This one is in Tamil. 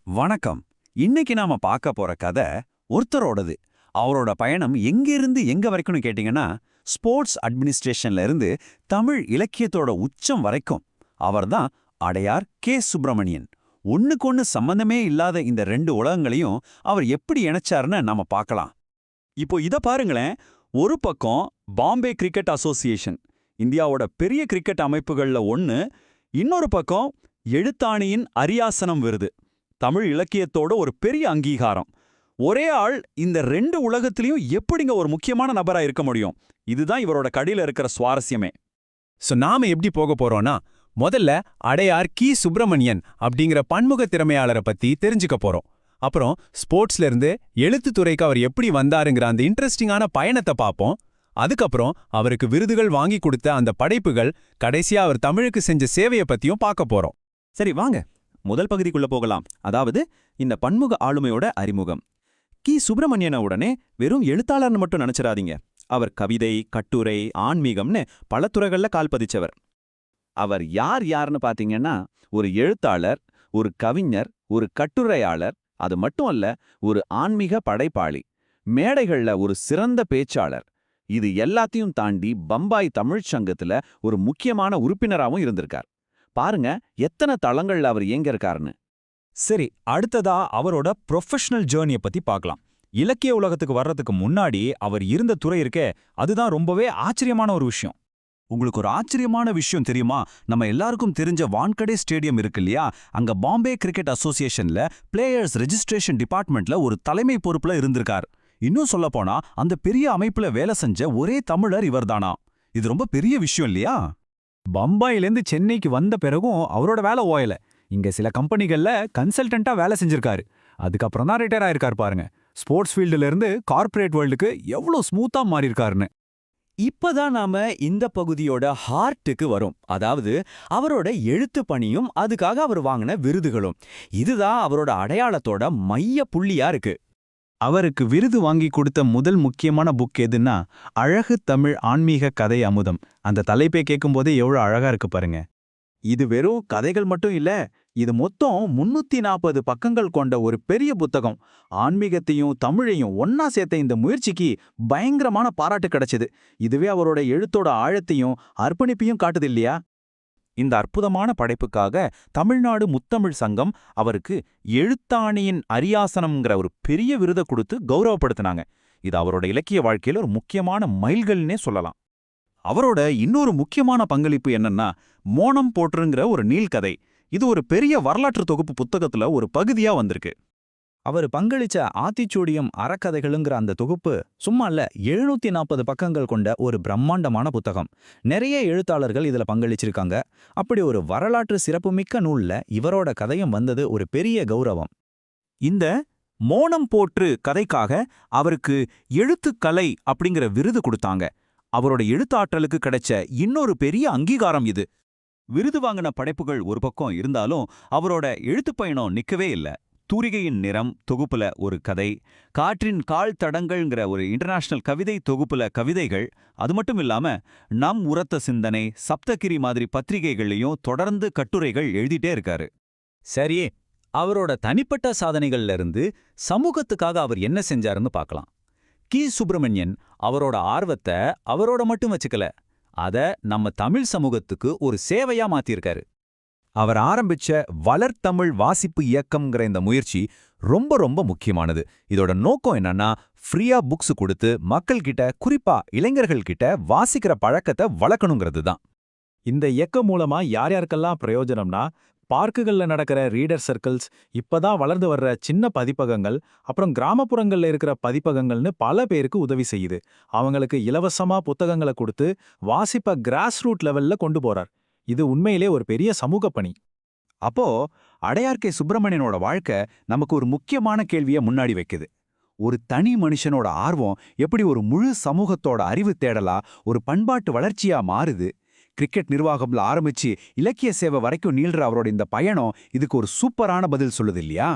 வணக்கம். இன்னைக்கு நாம பார்க்க போற கதை ஒருத்தரோடது. அவரோட பயணம் எங்கிருந்து எங்க வரைக்கும்னு கேட்டீங்கன்னா, ஸ்போர்ட்ஸ் அட்மினிஸ்ட்ரேஷன்ல இருந்து தமிழ் இலக்கியத்தோட உச்சம் வரைக்கும். அவர்தான் அடையார் கே. சுப்பிரமணியன். ஒண்ணுக்கொண்ணு சம்பந்தமே இல்லாத இந்த ரெண்டு உலகங்களையும் அவர் எப்படி இணைச்சாருன்னு நாம பார்க்கலாம். இப்போ இத பாருங்களேன். ஒரு பக்கம் பாம்பே கிரிக்கெட் அசோசியேஷன், இந்தியாவோட பெரிய கிரிக்கெட் அமைப்புகள்ல ஒன்னு. இன்னொரு பக்கம் எழுத்தாணியின் அரியாசனம் விருது, தமிழ் இலக்கியத்தோட ஒரு பெரிய அங்கீகாரம். ஒரே ஆள் இந்த ரெண்டு உலகத்திலையும் எப்படிங்க ஒரு முக்கியமான நபரா இருக்க முடியும்? இதுதான் இவரோட கடியில இருக்கிற சுவாரஸ்யமே. நாம எப்படி போக போறோம்னா, முதல்ல அடையார் கி. சுப்பிரமணியன் அப்படிங்கிற பன்முக திறமையாளரை பத்தி தெரிஞ்சுக்க போறோம். அப்புறம் ஸ்போர்ட்ஸ்ல இருந்து எழுத்துத்துறைக்கு அவர் எப்படி வந்தாருங்கிற அந்த இன்ட்ரெஸ்டிங்கான பயணத்தை பார்ப்போம். அதுக்கப்புறம் அவருக்கு விருதுகள் வாங்கி கொடுத்த அந்த படைப்புகள், கடைசியா அவர் தமிழுக்கு செஞ்ச சேவையை பத்தியும் பார்க்க போறோம். சரி வாங்க, முதல் பகுதிக்குள்ள போகலாம். அதாவது இந்த பன்முக ஆளுமையோட அறிமுகம். கி. சுப்பிரமணியன உடனே வெறும் எழுத்தாளர்னு மட்டும் நினைச்சிடாதீங்க. அவர் கவிதை, கட்டுரை, ஆன்மீகம்னு பல துறைகள்ல கால் பதிச்சவர். அவர் யாருன்னு பாத்தீங்கன்னா, ஒரு எழுத்தாளர், ஒரு கவிஞர், ஒரு கட்டுரையாளர், அது மட்டும் அல்ல, ஒரு ஆன்மீக படைப்பாளி, மேடைகள்ல ஒரு சிறந்த பேச்சாளர். இது எல்லாத்தையும் தாண்டி பம்பாய் தமிழ்ச் சங்கத்துல ஒரு முக்கியமான உறுப்பினராகவும் இருந்திருக்கார். பாருங்க எத்தனை தளங்கள்ல அவர் இயங்க இருக்காருன்னு. சரி, அடுத்ததா அவரோட ப்ரொஃபஷனல் ஜேர்னியை பத்தி பார்க்கலாம். இலக்கிய உலகத்துக்கு வர்றதுக்கு முன்னாடி அவர் இருந்த துறை இருக்கே, அதுதான் ரொம்பவே ஆச்சரியமான ஒரு விஷயம். உங்களுக்கு ஒரு ஆச்சரியமான விஷயம் தெரியுமா? நம்ம எல்லாருக்கும் தெரிஞ்ச வான்கடே ஸ்டேடியம் இருக்கு இல்லையா, அங்க பாம்பே கிரிக்கெட் அசோசியேஷன்ல பிளேயர்ஸ் ரெஜிஸ்ட்ரேஷன் டிபார்ட்மெண்ட்ல ஒரு தலைமை பொறுப்புல இருந்திருக்கார். இன்னும் சொல்லப்போனா அந்த பெரிய அமைப்புல வேலை செஞ்ச ஒரே தமிழர் இவர்தானா. இது ரொம்ப பெரிய விஷயம் இல்லையா? பம்பாயிலேருந்து சென்னைக்கு வந்த பிறகும் அவரோட வேலை ஓயல. இங்க சில கம்பெனிகள்ல கன்சல்டண்டா வேலை செஞ்சிருக்காரு. அதுக்கப்புறம் தான் ரிட்டையர் ஆயிருக்காரு. பாருங்க, ஸ்போர்ட்ஸ் ஃபீல்டுல இருந்து கார்ப்பரேட் வேர்ல்டுக்கு எவ்வளவு ஸ்மூத்தா மாறி இருக்காருன்னு. இப்பதான் நாம இந்த பகுதியோட ஹார்ட்டுக்கு வரும். அதாவது அவரோட எழுத்து பணியும் அதுக்காக அவர் வாங்கின விருதுகளும். இதுதான் அவரோட அடையாளத்தோட மைய புள்ளியா இருக்கு. அவருக்கு விருது வாங்கி கொடுத்த முதல் முக்கியமான புக் எதுன்னா, அழகு தமிழ் ஆன்மீக கதை அமுதம். அந்த தலைப்பை கேட்கும்போதே எவ்வளோ அழகா இருக்கு பாருங்க. இது வெறும் கதைகள் மட்டும் இல்ல, இது மொத்தம் 340 பக்கங்கள் கொண்ட ஒரு பெரிய புத்தகம். ஆன்மீகத்தையும் தமிழையும் ஒன்னா சேர்த்த இந்த முயற்சிக்கு பயங்கரமான பாராட்டு கிடைச்சது. இதுவே அவரோட எழுத்தோட ஆழத்தையும் அர்ப்பணிப்பையும் காட்டுது இல்லையா? இந்த அற்புதமான படைப்புக்காக தமிழ்நாடு முத்தமிழ் சங்கம் அவருக்கு எழுத்தாணியின் அரியாசனம்ங்கிற ஒரு பெரிய விருதை கொடுத்து கௌரவப்படுத்தினாங்க. இது அவரோட இலக்கிய வாழ்க்கையில ஒரு முக்கியமான மைல்கல்னே சொல்லலாம். அவரோட இன்னொரு முக்கியமான பங்களிப்பு என்னன்னா, மோனம் போற்றுங்கிற ஒரு நீள்கதை. இது ஒரு பெரிய வரலாற்று தொகுப்பு புத்தகத்துல ஒரு பகுதியா வந்திருக்கு. அவர் பங்களிச்ச ஆத்திச்சூடியம் அறக்கதைகளுங்கிற அந்த தொகுப்பு சும்மா இல்ல, 740 பக்கங்கள் கொண்ட ஒரு பிரம்மாண்டமான புத்தகம். நிறைய எழுத்தாளர்கள் இதுல பங்களிச்சிருக்காங்க. அப்படி ஒரு வரலாற்று சிறப்புமிக்க நூல்ல இவரோட கதையும் வந்தது ஒரு பெரிய கௌரவம். இந்த மோனம் போற்று கதைக்காக அவருக்கு எழுத்துக்கலை அப்படிங்கிற விருது கொடுத்தாங்க. அவரோட எழுத்தாற்றலுக்கு கிடைச்ச இன்னொரு பெரிய அங்கீகாரம் இது. விருது வாங்கின படைப்புகள் ஒரு பக்கம் இருந்தாலும் அவரோட எழுத்துப் பயணம் நிக்கவே இல்ல. தூரிகையின் நிறம் தொகுப்புல ஒரு கதை, காற்றின் கால் தடங்கள்ங்கிற ஒரு இன்டர்நேஷனல் கவிதை தொகுப்புல கவிதைகள், அது மட்டும் இல்லாம நம் உரத்த சிந்தனை, சப்தகிரி மாதிரி பத்திரிகைகள்லையும் தொடர்ந்து கட்டுரைகள் எழுதிட்டே இருக்காரு. சரி, அவரோட தனிப்பட்ட சாதனைகள்ல இருந்து சமூகத்துக்காக அவர் என்ன செஞ்சாருன்னு பார்க்கலாம். கி. சுப்பிரமணியன் அவரோட ஆர்வத்தை அவரோட மட்டும் வச்சுக்கல, அத நம்ம தமிழ் சமூகத்துக்கு ஒரு சேவையா மாத்திருக்காரு. அவர் ஆரம்பிச்ச வளர்தமிழ் வாசிப்பு இயக்கம்ங்கிற இந்த முயற்சி ரொம்ப ரொம்ப முக்கியமானது. இதோட நோக்கம் என்னன்னா, ஃப்ரீயா புக்ஸ் கொடுத்து மக்கள் கிட்ட, குறிப்பா இளைஞர்கள் கிட்ட வாசிக்கிற பழக்கத்தை வளர்க்கணுங்கிறது தான். இந்த இயக்கம் மூலமா யார் யாருக்கெல்லாம் பிரயோஜனம்னா, பார்க்குகள்ல நடக்கிற ரீடர் சர்க்கிள்ஸ், இப்பதான் வளர்ந்து வர்ற சின்ன பதிப்பகங்கள், அப்புறம் கிராமப்புறங்கள்ல இருக்கிற பதிப்பகங்கள்னு பல பேருக்கு உதவி செய்யுது. அவங்களுக்கு இலவசமா புத்தகங்களை கொடுத்து வாசிப்ப கிராஸ் ரூட் லெவல்ல கொண்டு போறார். இது உண்மையிலே ஒரு பெரிய சமூக பணி. அப்போ அடையார் கே. சுப்பிரமணியனோட வாழ்க்கை நமக்கு ஒரு முக்கியமான கேள்வியை முன்னாடி வைக்குது. ஒரு தனி மனுஷனோட ஆர்வம் எப்படி ஒரு முழு சமூகத்தோட அறிவு தேடலா, ஒரு பண்பாட்டு வளர்ச்சியா மாறுது? கிரிக்கெட் நிர்வாகம்ல ஆரம்பிச்சு இலக்கிய சேவை வரைக்கும் நீள்ற அவரோட இந்த பயணம் இதுக்கு ஒரு சூப்பரான பதில் சொல்லுது இல்லையா?